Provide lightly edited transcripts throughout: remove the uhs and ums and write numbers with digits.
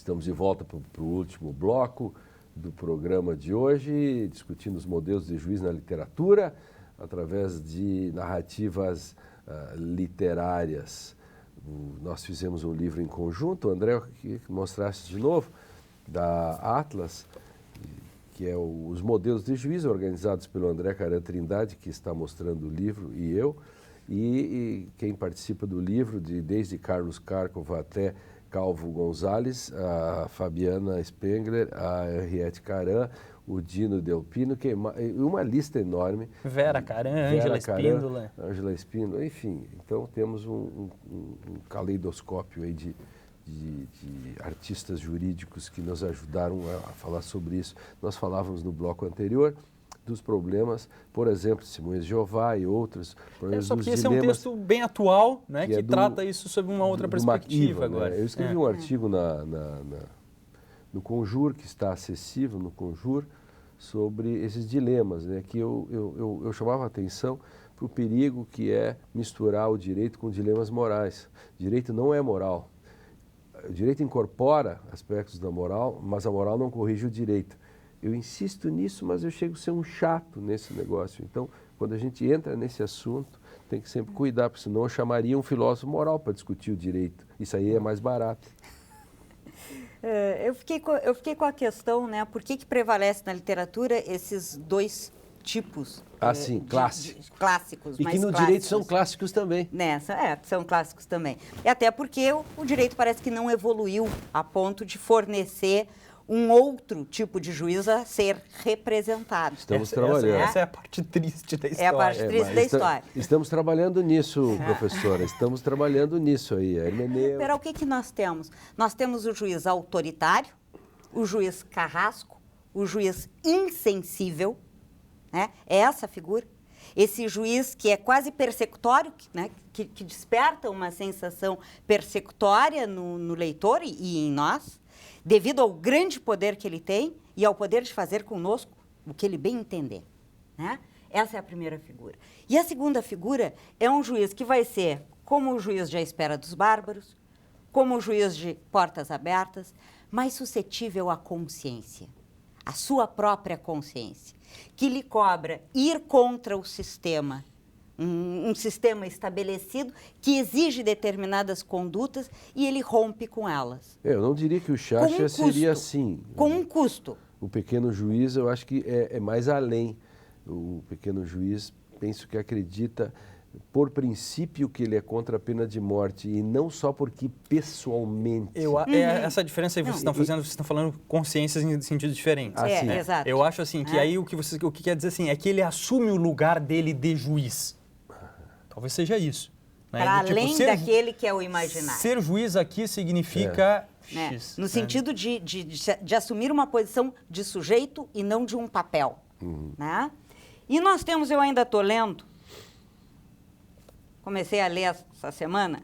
Estamos de volta para o último bloco do programa de hoje, discutindo os modelos de juiz na literatura, através de narrativas literárias. Nós fizemos um livro em conjunto, André, que mostrasse de novo, da Atlas, que é os modelos de juiz, organizados pelo André Caran Trindade, que está mostrando o livro, e eu. E quem participa do livro, desde Carlos Karkov até Calvo Gonzalez, a Fabiana Spengler, a Henriette Caran, o Dino Delpino, uma lista enorme. Vera Caran, Ângela Espíndola. Ângela Espíndola, enfim. Então temos um caleidoscópio aí de artistas jurídicos que nos ajudaram a falar sobre isso. Nós falávamos no bloco anterior dos problemas, por exemplo, Simões de Jeová e outros problemas Só dos porque dilemas. esse é um texto bem atual, né, que é trata isso sob uma outra perspectiva agora. Né? Eu escrevi um artigo no Conjur, que está acessível no Conjur, sobre esses dilemas, né, que eu chamava a atenção para o perigo que é misturar o direito com dilemas morais. Direito não é moral. O direito incorpora aspectos da moral, mas a moral não corrige o direito. Eu insisto nisso, mas eu chego a ser um chato nesse negócio. Então, quando a gente entra nesse assunto, tem que sempre cuidar, porque senão eu chamaria um filósofo moral para discutir o direito. Isso aí é mais barato. Eu fiquei com a questão, né, por que prevalece na literatura esses dois tipos sim, clássicos. E que no direito são clássicos também. Né, são clássicos também. E até porque o direito parece que não evoluiu a ponto de fornecer um outro tipo de juiz a ser representado. Estamos trabalhando. Essa é a parte triste da história. É a parte triste da história. Estamos trabalhando nisso, professora. Estamos trabalhando nisso aí. Pero o que nós temos? Nós temos o juiz autoritário, o juiz carrasco, o juiz insensível, né? É essa figura. Esse juiz que é quase persecutório, né? que desperta uma sensação persecutória no leitor e em nós, devido ao grande poder que ele tem e ao poder de fazer conosco o que ele bem entender. Né? Essa é a primeira figura. E a segunda figura é um juiz que vai ser como o juiz de A Espera dos Bárbaros, como o juiz de Portas Abertas, mais suscetível à consciência, à sua própria consciência, que lhe cobra ir contra o sistema, um sistema estabelecido que exige determinadas condutas e ele rompe com elas. Eu não diria que o Sciascia seria assim. Com um custo. O pequeno juiz, eu acho que é mais além. O pequeno juiz, penso que acredita, por princípio, que ele é contra a pena de morte, e não só porque pessoalmente... Essa diferença aí vocês estão falando consciências em sentidos diferentes. Exato. Eu acho assim, que aí o que quer dizer assim, é que ele assume o lugar dele de juiz. Talvez seja isso. Né? Para além daquele que é o imaginário. Ser juiz aqui significa... X, no sentido de assumir uma posição de sujeito e não de um papel. Né? E nós temos, eu ainda estou lendo, comecei a ler essa semana,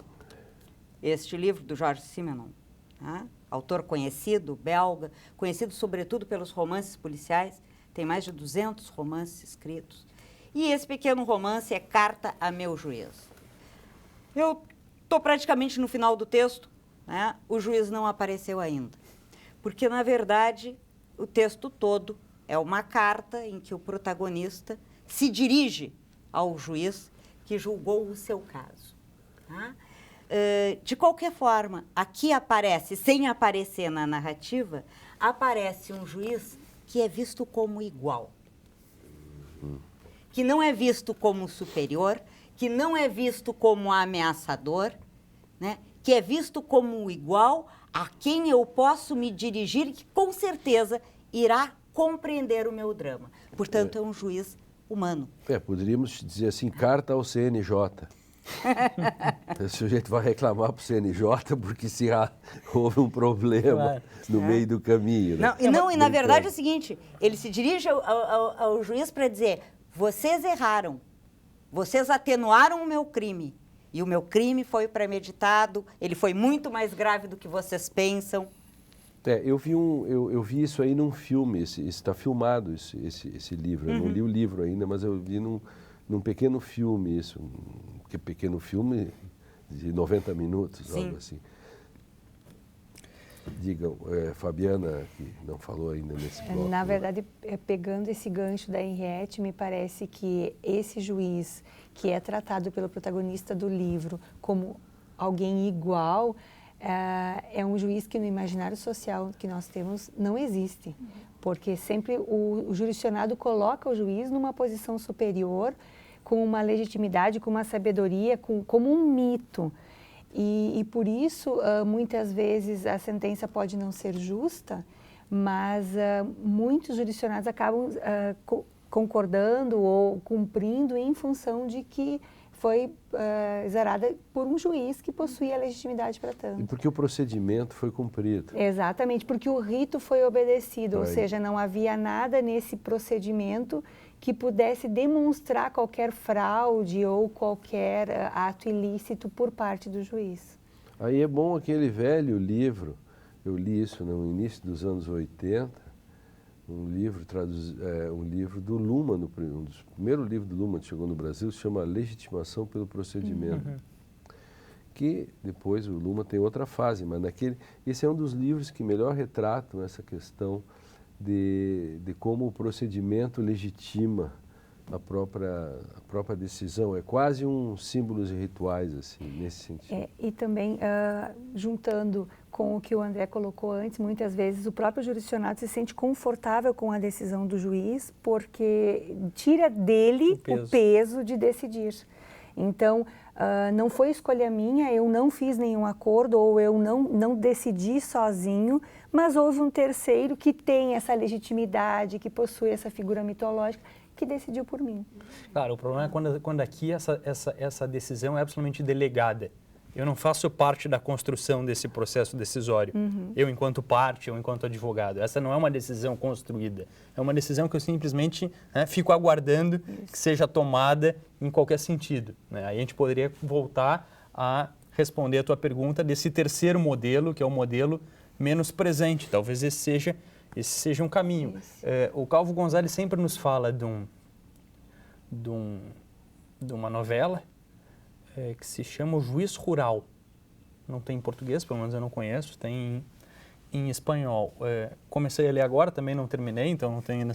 este livro do Jorge Simenon, né? Autor conhecido, belga, conhecido sobretudo pelos romances policiais, tem mais de 200 romances escritos. E esse pequeno romance é Carta a Meu Juiz. Eu estou praticamente no final do texto, né? O juiz não apareceu ainda, porque, na verdade, o texto todo é uma carta em que o protagonista se dirige ao juiz que julgou o seu caso. Tá? De qualquer forma, aqui aparece, sem aparecer na narrativa, aparece um juiz que é visto como igual, que não é visto como superior, que não é visto como ameaçador, né? Que é visto como igual a quem eu posso me dirigir e que, com certeza, irá compreender o meu drama. Portanto, é um juiz humano. Poderíamos dizer assim, carta ao CNJ. O sujeito vai reclamar para o CNJ porque houve um problema no meio do caminho. Né? E na verdade é o seguinte, ele se dirige ao juiz para dizer, vocês erraram, vocês atenuaram o meu crime, e o meu crime foi premeditado, ele foi muito mais grave do que vocês pensam. Eu vi isso aí num filme, está filmado esse livro, eu não li o livro ainda, mas eu vi num pequeno filme isso, um pequeno filme de 90 minutos, algo assim. Digam, Fabiana, que não falou ainda nesse bloco. Na verdade, pegando esse gancho da Henriette, me parece que esse juiz que é tratado pelo protagonista do livro como alguém igual, é um juiz que no imaginário social que nós temos não existe, porque sempre o jurisdicionado coloca o juiz numa posição superior, com uma legitimidade, com uma sabedoria, como um mito. E por isso, muitas vezes, a sentença pode não ser justa, mas muitos jurisdicionados acabam concordando ou cumprindo em função de que foi exarada por um juiz que possuía legitimidade para tanto. E porque o procedimento foi cumprido. Exatamente, porque o rito foi obedecido, ou seja, não havia nada nesse procedimento que pudesse demonstrar qualquer fraude ou qualquer ato ilícito por parte do juiz. Aí é bom aquele velho livro, eu li isso no início dos anos 80, um livro do Luhmann, um dos primeiros livros do Luhmann que chegou no Brasil, se chama Legitimação pelo Procedimento. Que depois o Luhmann tem outra fase, mas esse é um dos livros que melhor retratam essa questão de como o procedimento legitima a própria decisão. É quase um símbolos e rituais, assim, nesse sentido. E também, juntando com o que o André colocou antes, muitas vezes o próprio jurisdicionado se sente confortável com a decisão do juiz, porque tira dele o peso de decidir. Então, não foi escolha minha, eu não fiz nenhum acordo ou eu não decidi sozinho, mas houve um terceiro que tem essa legitimidade, que possui essa figura mitológica, que decidiu por mim. Claro, o problema é quando aqui essa decisão é absolutamente delegada. Eu não faço parte da construção desse processo decisório. Eu, enquanto parte, eu, enquanto advogado. Essa não é uma decisão construída. É uma decisão que eu simplesmente fico aguardando que seja tomada em qualquer sentido. Aí a gente poderia voltar a responder a tua pergunta desse terceiro modelo, que é o modelo menos presente. Talvez esse seja um caminho. O Calvo Gonzalez sempre nos fala de uma novela que se chama O Juiz Rural. Não tem em português, pelo menos eu não conheço, tem em espanhol. Comecei a ler agora, também não terminei, então não tenho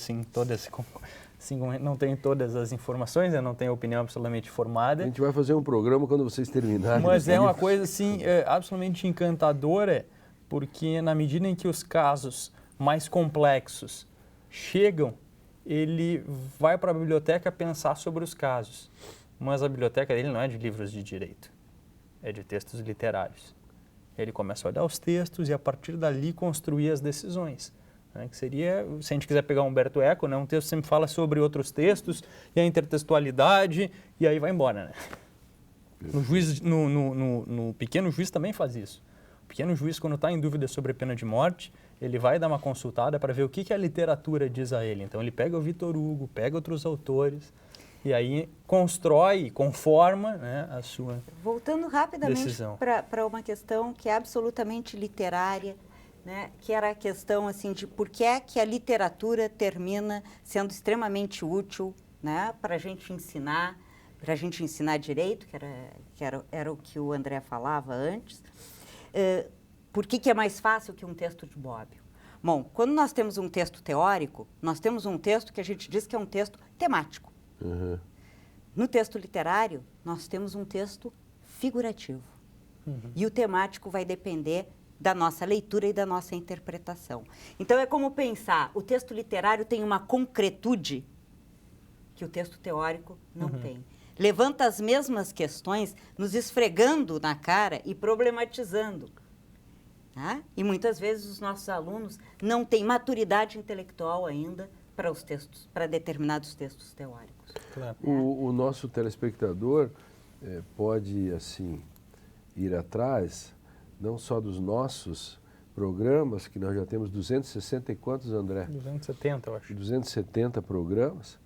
não tenho todas as informações, eu não tenho opinião absolutamente formada. A gente vai fazer um programa quando vocês terminarem. Mas é uma coisa assim, absolutamente encantadora, porque na medida em que os casos mais complexos chegam, ele vai para a biblioteca pensar sobre os casos. Mas a biblioteca dele não é de livros de direito, é de textos literários. Ele começa a olhar os textos e a partir dali construir as decisões. Que seria, se a gente quiser pegar Humberto Eco, um texto sempre fala sobre outros textos e a intertextualidade e aí vai embora. No Pequeno Juiz também faz isso. O pequeno juiz, quando está em dúvida sobre a pena de morte, ele vai dar uma consultada para ver o que a literatura diz a ele. Então ele pega o Victor Hugo, pega outros autores e aí constrói, conforma a sua decisão. Voltando rapidamente para uma questão que é absolutamente literária, que era a questão assim, de por que é que a literatura termina sendo extremamente útil para a gente ensinar direito, que era o que o André falava antes. Por que é mais fácil que um texto de Bobbio? Bom, quando nós temos um texto teórico, nós temos um texto que a gente diz que é um texto temático. No texto literário, nós temos um texto figurativo. E o temático vai depender da nossa leitura e da nossa interpretação. Então, é como pensar, o texto literário tem uma concretude que o texto teórico não tem. Levanta as mesmas questões, nos esfregando na cara e problematizando. E muitas vezes os nossos alunos não têm maturidade intelectual ainda para determinados textos teóricos. Claro. O nosso telespectador pode, assim, ir atrás, não só dos nossos programas, que nós já temos 260 e quantos, André? 270, eu acho. 270 programas.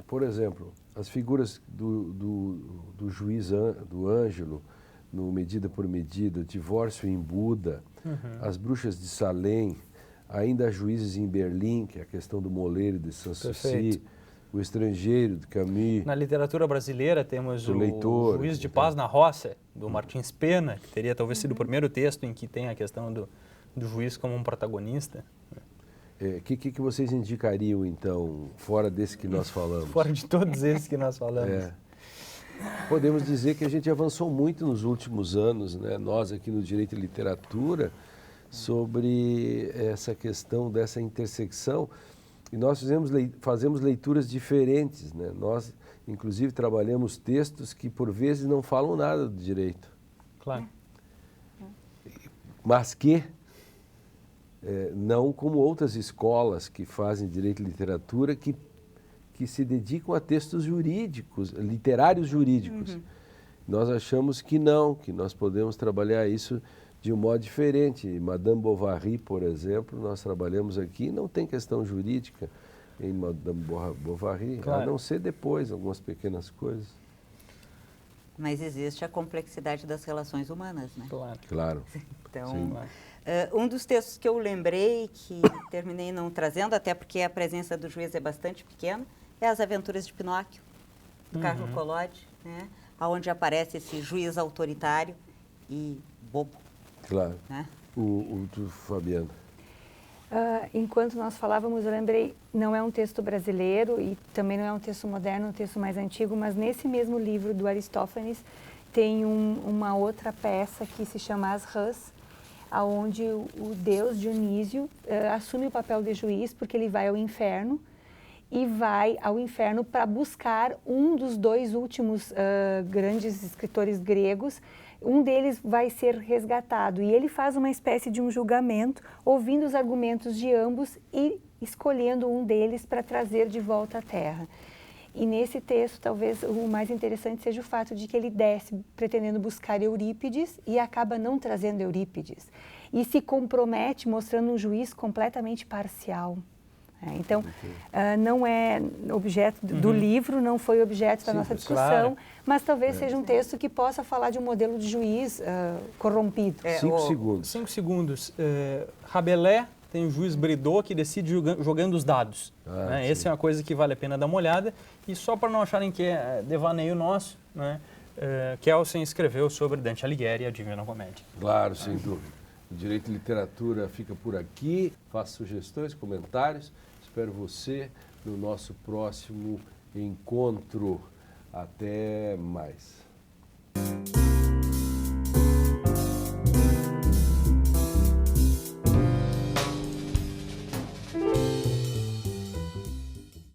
Por exemplo, as figuras do juiz, do Ângelo, no Medida por Medida, Divórcio em Buda, As Bruxas de Salem, ainda Juízes em Berlim, que é a questão do moleiro de Sanssouci, O Estrangeiro, de Camus. Na literatura brasileira temos O o Leitor, Juiz de então. Paz na Roça, do Martins Pena, que teria talvez sido o primeiro texto em que tem a questão do juiz como um protagonista. O que vocês indicariam, então, fora desse que nós falamos? Fora de todos esses que nós falamos. É. Podemos dizer que a gente avançou muito nos últimos anos, né? Nós aqui no Direito e Literatura, sobre essa questão dessa intersecção. E nós fazemos leituras diferentes, né? Nós, inclusive, trabalhamos textos que, por vezes, não falam nada do direito. Claro. Mas que, não como outras escolas que fazem direito e literatura, que se dedicam a textos jurídicos, literários jurídicos. Nós achamos que não, que nós podemos trabalhar isso de um modo diferente. Madame Bovary, por exemplo, nós trabalhamos aqui, não tem questão jurídica em Madame Bovary, Claro. a não ser depois, algumas pequenas coisas. Mas existe a complexidade das relações humanas, né? Claro. Claro. Então, Sim. um dos textos que eu lembrei, que terminei não trazendo, até porque a presença do juiz é bastante pequena, é As Aventuras de Pinóquio, do Carlo Collodi, né? Onde aparece esse juiz autoritário e bobo. Claro. Né? O Fabiano. Enquanto nós falávamos, eu lembrei, não é um texto brasileiro e também não é um texto moderno, um texto mais antigo, mas nesse mesmo livro do Aristófanes tem uma outra peça que se chama As Rãs, onde o deus Dionísio assume o papel de juiz porque ele vai ao inferno e vai ao inferno para buscar um dos dois últimos grandes escritores gregos. Um deles vai ser resgatado e ele faz uma espécie de um julgamento, ouvindo os argumentos de ambos e escolhendo um deles para trazer de volta à Terra. E nesse texto, talvez o mais interessante seja o fato de que ele desce pretendendo buscar Eurípides e acaba não trazendo Eurípides. E se compromete mostrando um juiz completamente parcial. Então, não é objeto do livro, não foi objeto da nossa discussão, claro. mas talvez seja um texto que possa falar de um modelo de juiz corrompido. 5 segundos. 5 segundos. Rabelais tem o juiz Bridot que decide jogando os dados. Né? Essa é uma coisa que vale a pena dar uma olhada. E só para não acharem que é devaneio nosso, né? Kelsen escreveu sobre Dante Alighieri e a Divina Comédia. Claro, sem dúvida. O Direito e Literatura fica por aqui. Faça sugestões, comentários. Espero você no nosso próximo encontro. Até mais.